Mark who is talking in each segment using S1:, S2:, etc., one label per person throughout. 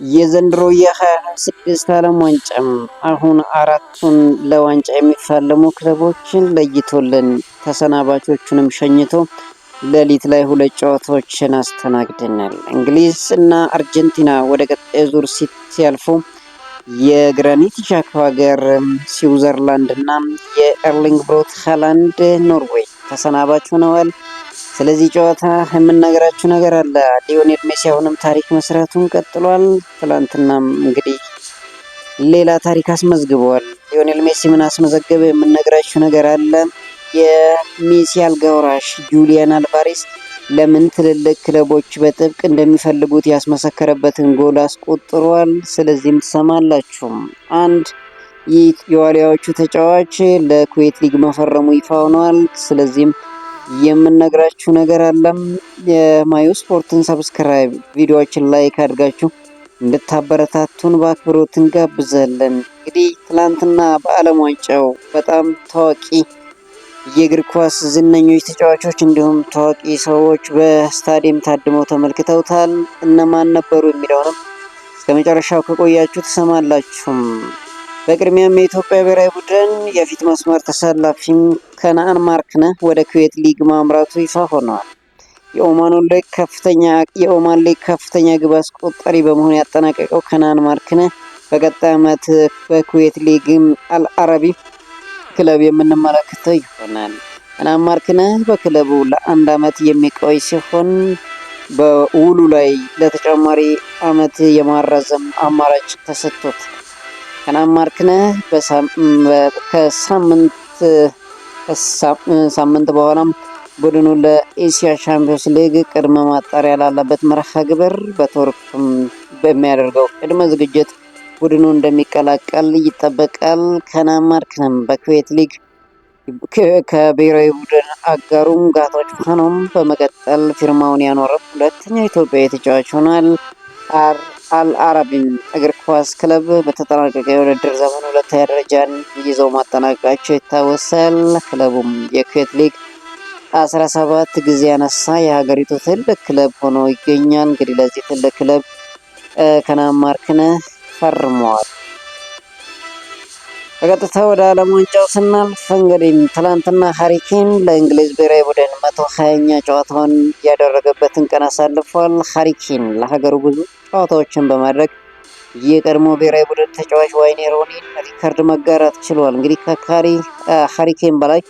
S1: የዘንድሮ የ2026 ዓለም ዋንጫም አሁን አራቱን ለዋንጫ የሚፋለሙ ክለቦችን ለይቶልን ተሰናባቾቹንም ሸኝቶ ሌሊት ላይ ሁለት ጨዋታዎችን አስተናግደናል። እንግሊዝ እና አርጀንቲና ወደ ቀጣይ ዙር ሲያልፉ የግራኒት ዣካ ሀገር ስዊዘርላንድ እና የኤርሊንግ ብሮት ሃላንድ ኖርዌይ ተሰናባች ሆነዋል። ስለዚህ ጨዋታ የምናገራችሁ ነገር አለ። ሊዮኔል ሜሲ አሁንም ታሪክ መስራቱን ቀጥሏል። ትላንትናም እንግዲህ ሌላ ታሪክ አስመዝግበዋል። ሊዮኔል ሜሲ ምን አስመዘገበ የምነግራችሁ ነገር አለ። የሜሲ አልጋ ወራሽ ጁሊያን አልቫሬስ ለምን ትልልቅ ክለቦች በጥብቅ እንደሚፈልጉት ያስመሰከረበትን ጎል አስቆጥሯል። ስለዚህም ትሰማላችሁ። አንድ የዋሊያዎቹ ተጫዋች ለኩዌት ሊግ መፈረሙ ይፋ ሆኗል። ስለዚህም የምነግራችሁ ነገር አለም። የማዩ ስፖርትን ሰብስክራይብ፣ ቪዲዮዎችን ላይክ አድርጋችሁ እንድታበረታቱን በአክብሮት እንጋብዛለን። እንግዲህ ትላንትና በዓለም ዋንጫው በጣም ታዋቂ የእግር ኳስ ዝነኞች ተጫዋቾች እንዲሁም ታዋቂ ሰዎች በስታዲየም ታድመው ተመልክተውታል። እነማን ነበሩ የሚለውንም እስከ መጨረሻው ከቆያችሁ ትሰማላችሁም። በቅድሚያም የኢትዮጵያ ብሔራዊ ቡድን የፊት መስመር ተሰላፊም ከነአን ማርክነህ ወደ ኩዌት ሊግ ማምራቱ ይፋ ሆኗል። የኦማን ሊግ ከፍተኛ ግብ አስቆጣሪ በመሆን ያጠናቀቀው ከነአን ማርክነህ በቀጣይ ዓመት በኩዌት ሊግ አልአረቢ ክለብ የምንመለከተው ይሆናል። ከነአን ማርክነህ በክለቡ ለ1 ዓመት የሚቆይ ሲሆን በውሉ ላይ ለተጨማሪ ዓመት የማራዘም አማራጭ ተሰጥቶት ከነአን ማርክነህ ከሳምንት በኋላም ቡድኑ ለኤሲያ ሻምፒዮንስ ሊግ ቅድመ ማጣሪያ ላለበት መርሃ ግብር በቱርክ በሚያደርገው ቅድመ ዝግጅት ቡድኑ እንደሚቀላቀል ይጠበቃል። ከነአን ማርክነህ በኩዌት ሊግ ከብሔራዊ ቡድን አጋሩም ጋቶች ፋኖም በመቀጠል ፊርማውን ያኖረው ሁለተኛው ኢትዮጵያዊ ተጫዋች ሆኗል። አልአረቢን እግር ኳስ ክለብ በተጠናቀቀ የውድድር ዘመን ሁለተኛ ደረጃን ይዘው ማጠናቀቃቸው ይታወሳል። ክለቡም የኩዌት ሊግ 17 ጊዜ ያነሳ የሀገሪቱ ትልቅ ክለብ ሆኖ ይገኛል። እንግዲህ ለዚህ ትልቅ ክለብ ከነአን ማርክነህ ፈርመዋል። በቀጥታ ወደ ዓለም ዋንጫው ስናልፍ እንግዲህ ትላንትና ሃሪኬን ለእንግሊዝ ብሔራዊ ቡድን 120ኛ ጨዋታውን ያደረገበትን ቀን አሳልፏል። ሃሪኬን ለሀገሩ ብዙ ጨዋታዎችን በማድረግ የቀድሞ ብሔራዊ ቡድን ተጫዋች ዋይኔ ሮኒን ሪከርድ መጋራት ችሏል። እንግዲህ ከሃሪኬን በላይ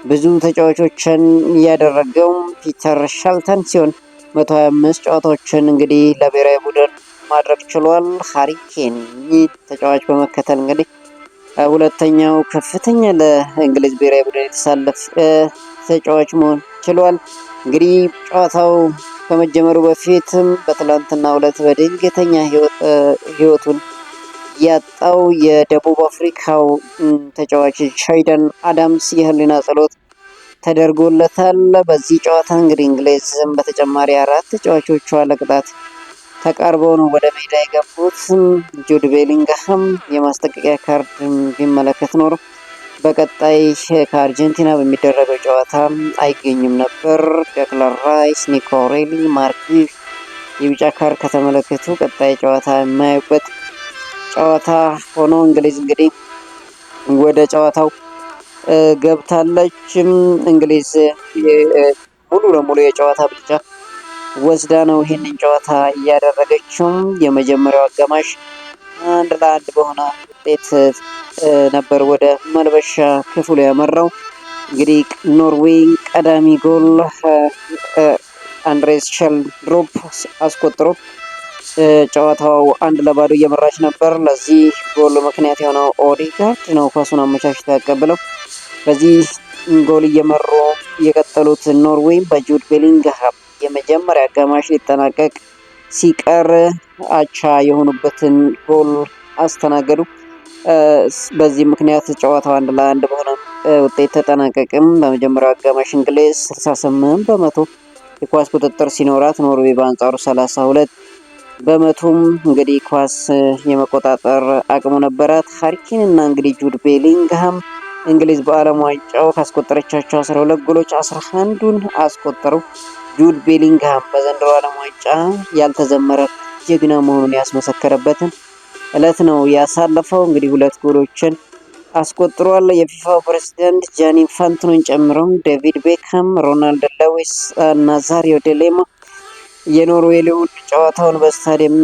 S1: ብዙ ተጫዋቾችን ያደረገው ፒተር ሻልተን ሲሆን 125 ጨዋታዎችን እንግዲህ ለብሔራዊ ቡድን ማድረግ ችሏል። ሃሪኬን ይህ ተጫዋች በመከተል እንግዲህ ሁለተኛው ከፍተኛ ለእንግሊዝ ብሔራዊ ቡድን የተሳለፈ ተጫዋች መሆን ችሏል። እንግዲህ ጨዋታው ከመጀመሩ በፊትም በትላንትናው ዕለት በድንገተኛ ህይወቱን ያጣው የደቡብ አፍሪካው ተጫዋች ሻይደን አዳምስ የህሊና ጸሎት ተደርጎለታል። በዚህ ጨዋታ እንግዲህ እንግሊዝም በተጨማሪ 4 ተጫዋቾቿ ለቅጣት ተቃርበው ነው ወደ ሜዳ የገቡት። ጁድ ቤሊንግሃም የማስጠንቀቂያ ካርድ ቢመለከት ኖሮ በቀጣይ ከአርጀንቲና በሚደረገው ጨዋታ አይገኝም ነበር። ዴክላን ራይስ፣ ኒኮ ሬሊ፣ ማርክ የቢጫ ካርድ ከተመለከቱ ቀጣይ ጨዋታ የማያዩበት ጨዋታ ሆኖ እንግሊዝ እንግዲህ ወደ ጨዋታው ገብታለች። እንግሊዝ ሙሉ ለሙሉ የጨዋታ ብልጫ ወስዳ ነው ይህንን ጨዋታ እያደረገችው። የመጀመሪያው አጋማሽ 1-1 በሆነ ውጤት ነበር ወደ መልበሻ ክፍሉ ያመራው። እንግዲህ ኖርዌይ ቀዳሚ ጎል አንድሬስ ሼልድሮፕ አስቆጥሮ ጨዋታው 1-0 እየመራች ነበር። ለዚህ ጎል ምክንያት የሆነው ኦዴጋርድ ነው ኳሱን አመቻችቶ ያቀብለው። በዚህ ጎል እየመሩ የቀጠሉት ኖርዌይ በጁድ ቤሊንግሃም የመጀመሪያ አጋማሽ ሊጠናቀቅ ሲቀር አቻ የሆኑበትን ጎል አስተናገዱ። በዚህ ምክንያት ጨዋታው 1-1 በሆነ ውጤት ተጠናቀቅም። በመጀመሪያው አጋማሽ እንግሊዝ 68 በመቶ የኳስ ቁጥጥር ሲኖራት ኖርዌይ በአንጻሩ 32 በመቶም እንግዲህ ኳስ የመቆጣጠር አቅሙ ነበራት። ሃሪኬን እና እንግዲህ ጁድ ቤሊንግሃም እንግሊዝ በዓለም ዋንጫው ካስቆጠረቻቸው 12 ጎሎች 11ዱን አስቆጠሩ። ጁድ ቤሊንግሃም በዘንድሮ ዓለም ዋንጫ ያልተዘመረ ጀግና መሆኑን ያስመሰከረበትን እለት ነው ያሳለፈው። እንግዲህ 2 ጎሎችን አስቆጥሯል። የፊፋው ፕሬዝዳንት ጃኒ ኢንፋንቲኖን ጨምሮም ዴቪድ ቤካም፣ ሮናልድ ሌዊስ፣ ናዛሪዮ ዴሌማ የኖርዌይ ልዑል ጨዋታውን በስታዲየም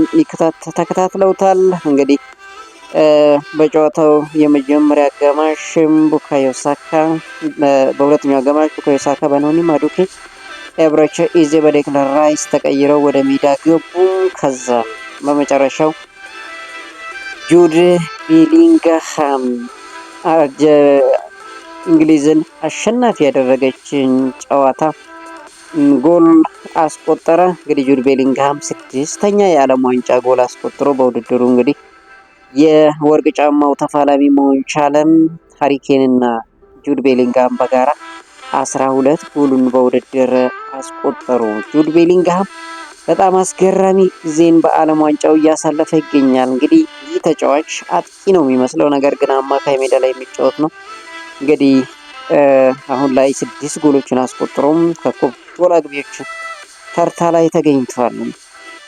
S1: ተከታትለውታል። እንግዲህ በጨዋታው የመጀመሪያ አጋማሽ ቡካዮ ሳካ፣ በሁለተኛው አጋማሽ ቡካዮ ሳካ በኖኒ ማዱኬ፣ ኤብረቸ ኢዜ በዴክላን ራይስ ተቀይረው ወደ ሜዳ ገቡ። ከዛ በመጨረሻው ጁድ ቤሊንግሃም እንግሊዝን አሸናፊ ያደረገችን ጨዋታ ጎል አስቆጠረ። እንግዲህ ጁድ ቤሊንግሃም 6ኛ የዓለም ዋንጫ ጎል አስቆጥሮ በውድድሩ እንግዲህ የወርቅ ጫማው ተፋላሚ መሆን ቻለም። ሃሪኬንና ጁድ ቤሊንግሃም በጋራ 12 ጎሉን በውድድር አስቆጠሩ። ጁድ ቤሊንግሃም በጣም አስገራሚ ጊዜን በዓለም ዋንጫው እያሳለፈ ይገኛል። እንግዲህ ይህ ተጫዋች አጥቂ ነው የሚመስለው፣ ነገር ግን አማካይ ሜዳ ላይ የሚጫወት ነው። እንግዲህ አሁን ላይ 6 ጎሎችን አስቆጥሮም ከኮከብ ጎል አግቢዎች ተርታ ላይ ተገኝቷል።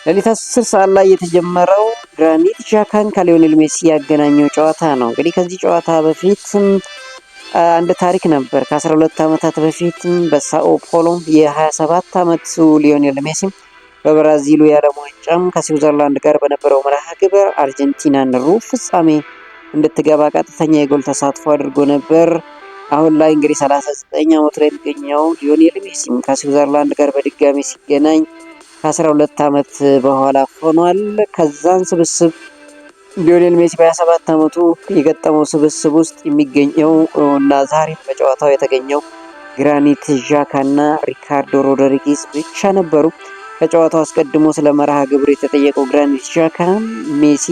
S1: ሌሊት 10 ሰዓት ላይ የተጀመረው ግራኒት ዣካን ከሊዮኔል ሜሲ ያገናኘው ጨዋታ ነው። እንግዲህ ከዚህ ጨዋታ በፊት አንድ ታሪክ ነበር። ከ12 ዓመታት በፊት በሳኦ ፖሎ የ27 ዓመቱ ሊዮኔል ሜሲ በብራዚሉ የዓለም ዋንጫም ከስዊዘርላንድ ጋር በነበረው መርሃ ግብር አርጀንቲናን ሩብ ፍጻሜ እንድትገባ ቀጥተኛ የጎል ተሳትፎ አድርጎ ነበር። አሁን ላይ እንግዲህ 39 ዓመቱ ላይ የሚገኘው ሊዮኔል ሜሲ ከስዊዘርላንድ ጋር በድጋሚ ሲገናኝ ከ12 ዓመት በኋላ ሆኗል። ከዛን ስብስብ ሊዮኔል ሜሲ በ27 ዓመቱ የገጠመው ስብስብ ውስጥ የሚገኘው እና ዛሬም በጨዋታው የተገኘው ግራኒት ዣካና ሪካርዶ ሮድሪጌዝ ብቻ ነበሩ። ከጨዋታው አስቀድሞ ስለ መርሃ ግብሩ የተጠየቀው ግራኒት ዣካ ሜሲ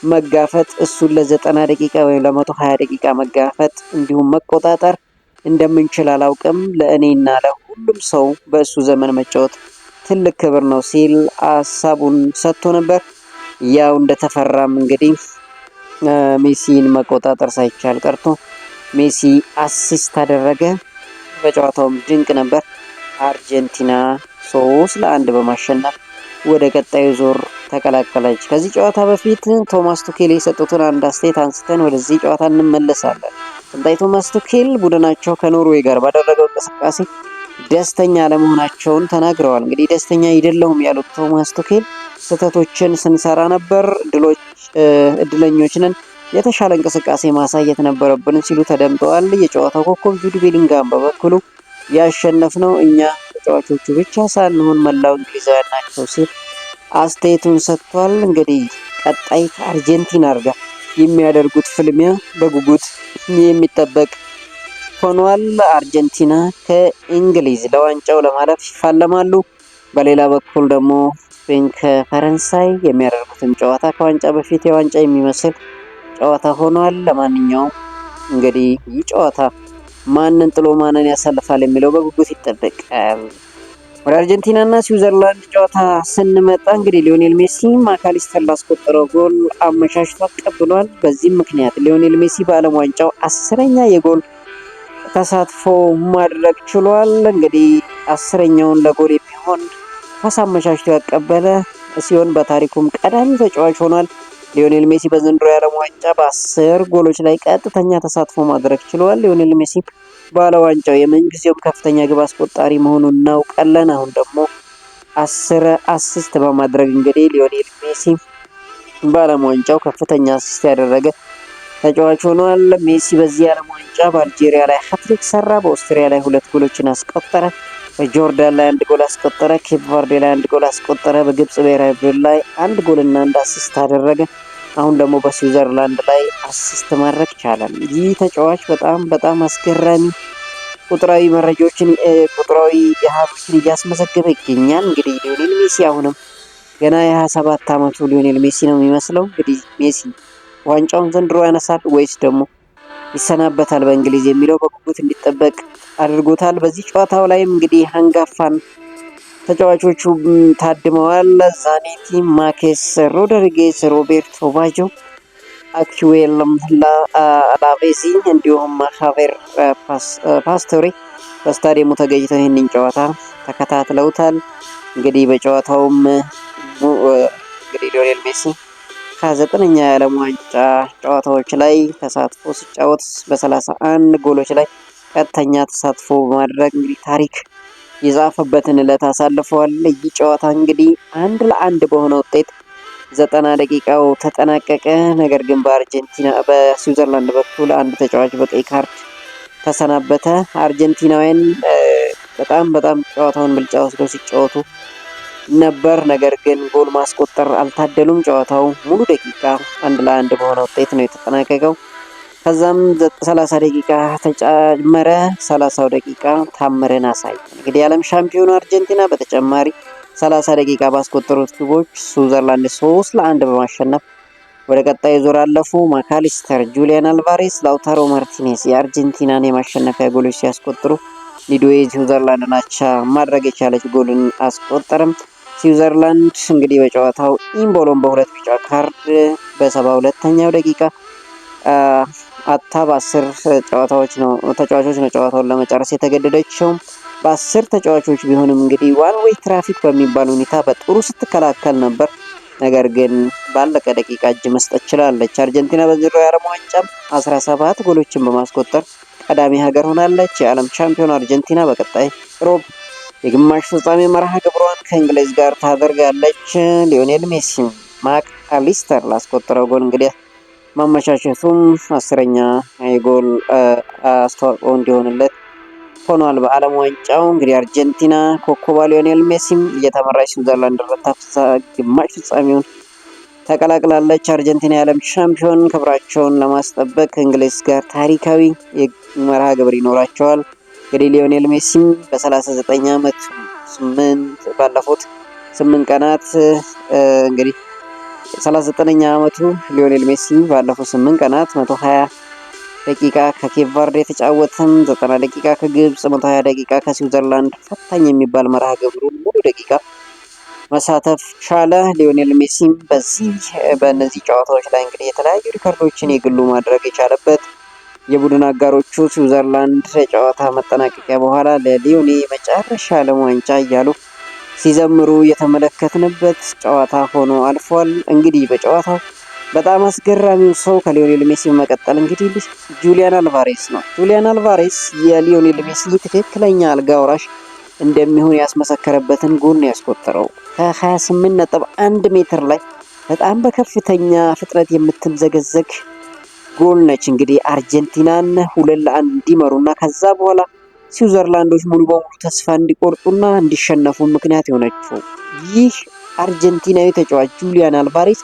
S1: መጋፈጥ እሱን ለ90 ደቂቃ ወይም ለ120 ደቂቃ መጋፈጥ እንዲሁም መቆጣጠር እንደምንችል አላውቅም፣ ለእኔና ለሁሉም ሰው በእሱ ዘመን መጫወት ትልቅ ክብር ነው ሲል ሀሳቡን ሰጥቶ ነበር። ያው እንደተፈራም እንግዲህ ሜሲን መቆጣጠር ሳይቻል ቀርቶ ሜሲ አሲስት አደረገ። በጨዋታውም ድንቅ ነበር። አርጀንቲና 3-1 በማሸነፍ ወደ ቀጣዩ ዙር ተቀላቀለች። ከዚህ ጨዋታ በፊት ቶማስ ቱኬል የሰጡትን አንድ አስተያየት አንስተን ወደዚህ ጨዋታ እንመለሳለን። ተንታኝ ቶማስ ቱኬል ቡድናቸው ከኖርዌይ ጋር ባደረገው እንቅስቃሴ ደስተኛ አለመሆናቸውን ተናግረዋል። እንግዲህ ደስተኛ አይደለሁም ያሉት ቶማስ ቱኬል ስህተቶችን ስንሰራ ነበር፣ እድለኞች ነን፣ የተሻለ እንቅስቃሴ ማሳየት ነበረብን ሲሉ ተደምጠዋል። የጨዋታው ኮከብ ጁድ ቤሊንግሃም በበኩሉ ያሸነፍነው እኛ ተጫዋቾቹ ብቻ ሳንሆን መላው እንግሊዛውያን ናቸው ሲል አስተያየቱን ሰጥቷል። እንግዲህ ቀጣይ ከአርጀንቲና ጋር የሚያደርጉት ፍልሚያ በጉጉት የሚጠበቅ ሆኗል። አርጀንቲና ከእንግሊዝ ለዋንጫው ለማለፍ ይፋለማሉ። በሌላ በኩል ደግሞ ስፔን ከፈረንሳይ የሚያደርጉትን ጨዋታ ከዋንጫ በፊት የዋንጫ የሚመስል ጨዋታ ሆኗል። ለማንኛውም እንግዲህ ይህ ጨዋታ ማንን ጥሎ ማንን ያሳልፋል የሚለው በጉጉት ይጠበቃል። ወደ አርጀንቲና እና ስዊዘርላንድ ጨዋታ ስንመጣ እንግዲህ ሊዮኔል ሜሲ ማካሊስተር ላስቆጠረው ጎል አመቻችቶ አቀብሏል። በዚህም ምክንያት ሊዮኔል ሜሲ በዓለም ዋንጫው 10ኛ የጎል ተሳትፎ ማድረግ ችሏል። እንግዲህ 10ኛውን ለጎል የሚሆን ኳስ አመቻችቶ ያቀበለ ሲሆን በታሪኩም ቀዳሚ ተጫዋች ሆኗል። ሊዮኔል ሜሲ በዘንድሮ የዓለም ዋንጫ በ10 ጎሎች ላይ ቀጥተኛ ተሳትፎ ማድረግ ችሏል። ሊዮኔል ሜሲ በዓለም ዋንጫው የምንጊዜውም ከፍተኛ ግብ አስቆጣሪ መሆኑን እናውቃለን። አሁን ደግሞ 10 አሲስት በማድረግ እንግዲህ ሊዮኔል ሜሲ በዓለም ዋንጫው ከፍተኛ አሲስት ያደረገ ተጫዋች ሆኗል። ሜሲ በዚህ የዓለም ዋንጫ በአልጄሪያ ላይ ሃትሪክ ሰራ፣ በኦስትሪያ ላይ 2 ጎሎችን አስቆጠረ፣ በጆርዳን ላይ 1 ጎል አስቆጠረ፣ ኬፕ ቨርዴ ላይ 1 ጎል አስቆጠረ፣ በግብጽ ብሔራዊ ቡድን ላይ 1 ጎልና 1 አሲስት አደረገ። አሁን ደግሞ በስዊዘርላንድ ላይ አሲስት ማድረግ ቻለ። ይህ ተጫዋች በጣም አስገራሚ ቁጥራዊ መረጃዎችን ቁጥራዊ የሀብቶችን እያስመዘገበ ይገኛል። እንግዲህ ሊዮኔል ሜሲ አሁንም ገና የ27 ዓመቱ ሊዮኔል ሜሲ ነው የሚመስለው። እንግዲህ ሜሲ ዋንጫውን ዘንድሮ ያነሳል ወይስ ደግሞ ይሰናበታል በእንግሊዝ የሚለው በጉጉት እንዲጠበቅ አድርጎታል። በዚህ ጨዋታው ላይም እንግዲህ አንጋፋን ተጫዋቾቹ ታድመዋል። ዛኔቲ፣ ማርኬስ ሮድሪጌዝ፣ ሮቤርቶ ባጆ፣ አክዌል ላቬዚ እንዲሁም ሃቬር ፓስቶሬ በስታዲየሙ ተገኝተው ይህንን ጨዋታ ተከታትለውታል። እንግዲህ በጨዋታውም እንግዲህ ሊዮኔል ሜሲ ከ9ኛ የዓለም ዋንጫ ጨዋታዎች ላይ ተሳትፎ ሲጫወት በ31 ጎሎች ላይ ቀጥተኛ ተሳትፎ በማድረግ እንግዲህ ታሪክ የጻፈበትን ዕለት አሳልፈዋል። ይህ ጨዋታ እንግዲህ 1-1 በሆነ ውጤት 90 ደቂቃው ተጠናቀቀ። ነገር ግን በስዊዘርላንድ በኩል አንድ ተጫዋች በቀይ ካርድ ተሰናበተ። አርጀንቲናውያን በጣም ጨዋታውን ብልጫ ወስደው ሲጫወቱ ነበር። ነገር ግን ጎል ማስቆጠር አልታደሉም። ጨዋታው ሙሉ ደቂቃ 1-1 በሆነ ውጤት ነው የተጠናቀቀው። ከዛም 30 ደቂቃ ተጨመረ። 30 ደቂቃ ታምርን አሳየ። እንግዲህ የዓለም ሻምፒዮኑ አርጀንቲና በተጨማሪ 30 ደቂቃ ባስቆጠሩት ግቦች ስዊዘርላንድ 3-1 በማሸነፍ ወደ ቀጣይ ዙር አለፉ። ማካሊስተር፣ ጁሊያን አልቫሬስ፣ ላውታሮ ማርቲኔስ የአርጀንቲናን የማሸነፊያ ጎሎች ሲያስቆጥሩ ኒዶዌ ስዊዘርላንድን አቻ ማድረግ የቻለች ጎልን አስቆጠርም። ስዊዘርላንድ እንግዲህ በጨዋታው ኢምቦሎን በሁለት ቢጫ ካርድ በ72ኛው ደቂቃ አታ በ10 ተጫዋቾች ነው ጨዋታውን ለመጨረስ የተገደደችው። በ10 ተጫዋቾች ቢሆንም እንግዲህ ዋን ዌይ ትራፊክ በሚባል ሁኔታ በጥሩ ስትከላከል ነበር። ነገር ግን ባለቀ ደቂቃ እጅ መስጠት ችላለች። አርጀንቲና በዘንድሮው የዓለም ዋንጫ 17 ጎሎችን በማስቆጠር ቀዳሚ ሀገር ሆናለች። የዓለም ሻምፒዮን አርጀንቲና በቀጣይ ሮብ የግማሽ ፍጻሜ መርሃ ግብሯን ከእንግሊዝ ጋር ታደርጋለች። ሊዮኔል ሜሲ ማክ አሊስተር ላስቆጠረው ጎል እንግዲህ ማመቻቸቱም 10ኛ የጎል አስተዋጽኦ እንዲሆንለት ሆኗል። በዓለም ዋንጫው እንግዲህ አርጀንቲና ኮከቧ ሊዮኔል ሜሲም እየተመራች ስዊዘርላንድ ረታፍሳ ግማሽ ፍጻሜውን ተቀላቅላለች። አርጀንቲና የዓለም ሻምፒዮን ክብራቸውን ለማስጠበቅ ከእንግሊዝ ጋር ታሪካዊ መርሃ ግብር ይኖራቸዋል። እንግዲህ ሊዮኔል ሜሲም በ39 ዓመቱ ባለፉት 8 ቀናት እንግዲህ 39ኛ ዓመቱ ሊዮኔል ሜሲ ባለፉት 8 ቀናት 120 ደቂቃ ከኬፕ ቨርዴ የተጫወተም 90 ደቂቃ ከግብጽ 120 ደቂቃ ከስዊዘርላንድ ፈታኝ የሚባል መርሃ ግብሩ ሙሉ ደቂቃ መሳተፍ ቻለ። ሊዮኔል ሜሲም በእነዚህ ጨዋታዎች ላይ እንግዲህ የተለያዩ ሪከርዶችን የግሉ ማድረግ የቻለበት የቡድን አጋሮቹ ስዊዘርላንድ ጨዋታ መጠናቀቂያ በኋላ ለሊዮኔ መጨረሻ ዓለም ዋንጫ እያሉ ሲዘምሩ የተመለከትንበት ጨዋታ ሆኖ አልፏል። እንግዲህ በጨዋታው በጣም አስገራሚው ሰው ከሊዮኔል ሜሲ መቀጠል እንግዲህ ጁሊያን አልቫሬስ ነው። ጁሊያን አልቫሬስ የሊዮኔል ሜሲ ትክክለኛ አልጋ ወራሽ እንደሚሆን ያስመሰከረበትን ጎል ያስቆጠረው ከ28.1 ሜትር ላይ በጣም በከፍተኛ ፍጥነት የምትምዘገዘግ ጎል ነች። እንግዲህ አርጀንቲናን 2-1 እንዲመሩና ከዛ በኋላ ስዊዘርላንዶች ሙሉ በሙሉ ተስፋ እንዲቆርጡና እንዲሸነፉ ምክንያት የሆነችው ይህ አርጀንቲናዊ ተጫዋች ጁሊያን አልቫሬስ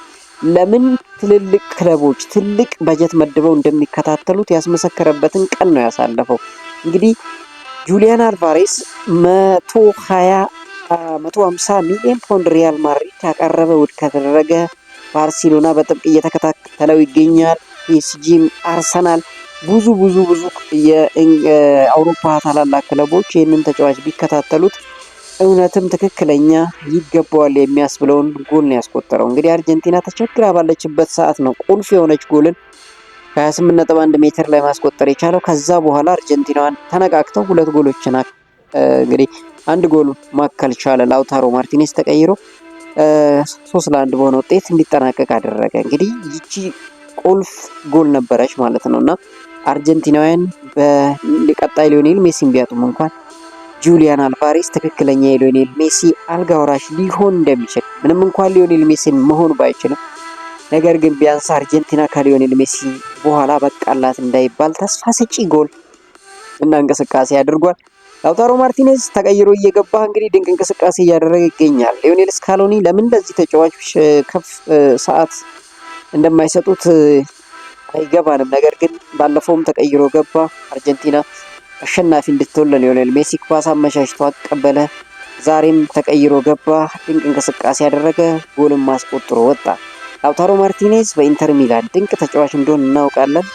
S1: ለምን ትልልቅ ክለቦች ትልቅ በጀት መድበው እንደሚከታተሉት ያስመሰከረበትን ቀን ነው ያሳለፈው። እንግዲህ ጁሊያን አልቫሬስ 150 ሚሊዮን ፓውንድ ሪያል ማድሪድ ያቀረበ ውድቅ ከተደረገ ባርሴሎና በጥብቅ እየተከታተለው ይገኛል። ፒኤስጂም፣ አርሰናል ብዙ የአውሮፓ ታላላቅ ክለቦች ይህንን ተጫዋች ቢከታተሉት እውነትም ትክክለኛ ይገባዋል የሚያስብለውን ጎል ነው ያስቆጠረው። እንግዲህ አርጀንቲና ተቸግራ ባለችበት ሰዓት ነው ቁልፍ የሆነች ጎልን ከ28.1 ሜትር ላይ ማስቆጠር የቻለው። ከዛ በኋላ አርጀንቲናዋን ተነቃቅተው 2 ጎሎችን እንግዲህ 1 ጎል ማከል ቻለ። ላውታሮ ማርቲኔስ ተቀይሮ 3-1 በሆነ ውጤት እንዲጠናቀቅ አደረገ። እንግዲህ ይቺ ቁልፍ ጎል ነበረች ማለት ነውና አርጀንቲናውያን በቀጣይ ሊዮኔል ሜሲን ቢያጡም እንኳን ጁሊያን አልቫሬስ ትክክለኛ የሊዮኔል ሜሲ አልጋ ወራሽ ሊሆን እንደሚችል ምንም እንኳን ሊዮኔል ሜሲን መሆን ባይችልም ነገር ግን ቢያንስ አርጀንቲና ከሊዮኔል ሜሲ በኋላ በቃላት እንዳይባል ተስፋ ሰጪ ጎል እና እንቅስቃሴ አድርጓል። ላውታሮ ማርቲኔዝ ተቀይሮ እየገባ እንግዲህ ድንቅ እንቅስቃሴ እያደረገ ይገኛል። ሊዮኔል ስካሎኒ ለምን ለዚህ ተጫዋች ከፍ ሰዓት እንደማይሰጡት አይገባንም። ነገር ግን ባለፈውም ተቀይሮ ገባ። አርጀንቲና አሸናፊ እንድትሆን ለሊዮኔል ሜሲ ኳስ አመቻችቶ አቀበለ። ዛሬም ተቀይሮ ገባ። ድንቅ እንቅስቃሴ ያደረገ ጎልም ማስቆጥሮ ወጣ። ላውታሮ ማርቲኔዝ በኢንተር ሚላን ድንቅ ተጫዋች እንደሆነ እናውቃለን።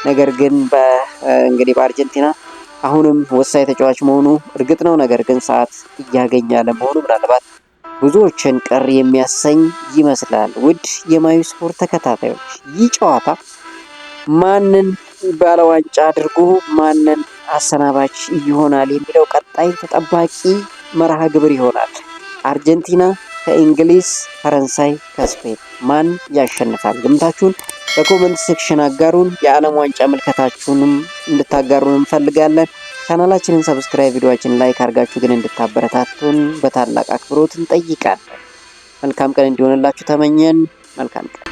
S1: ነገር ግን እንግዲህ በአርጀንቲና አሁንም ወሳኝ ተጫዋች መሆኑ እርግጥ ነው። ነገር ግን ሰዓት እያገኘ ለመሆኑ ምናልባት ብዙዎችን ቅር የሚያሰኝ ይመስላል። ውድ የማዩ ስፖርት ተከታታዮች ይህ ጨዋታ ማንን ባለ ዋንጫ አድርጎ ማንን አሰናባች ይሆናል የሚለው ቀጣይ ተጠባቂ መርሃ ግብር ይሆናል። አርጀንቲና ከእንግሊዝ፣ ፈረንሳይ ከስፔን ማን ያሸንፋል? ግምታችሁን በኮመንት ሴክሽን አጋሩን። የዓለም ዋንጫ ምልከታችሁንም እንድታጋሩን እንፈልጋለን። ቻናላችንን ሰብስክራይብ፣ ቪዲዮአችንን ላይክ አድርጋችሁ ግን እንድታበረታቱን በታላቅ አክብሮት እንጠይቃለን። መልካም ቀን እንዲሆንላችሁ ተመኘን። መልካም ቀን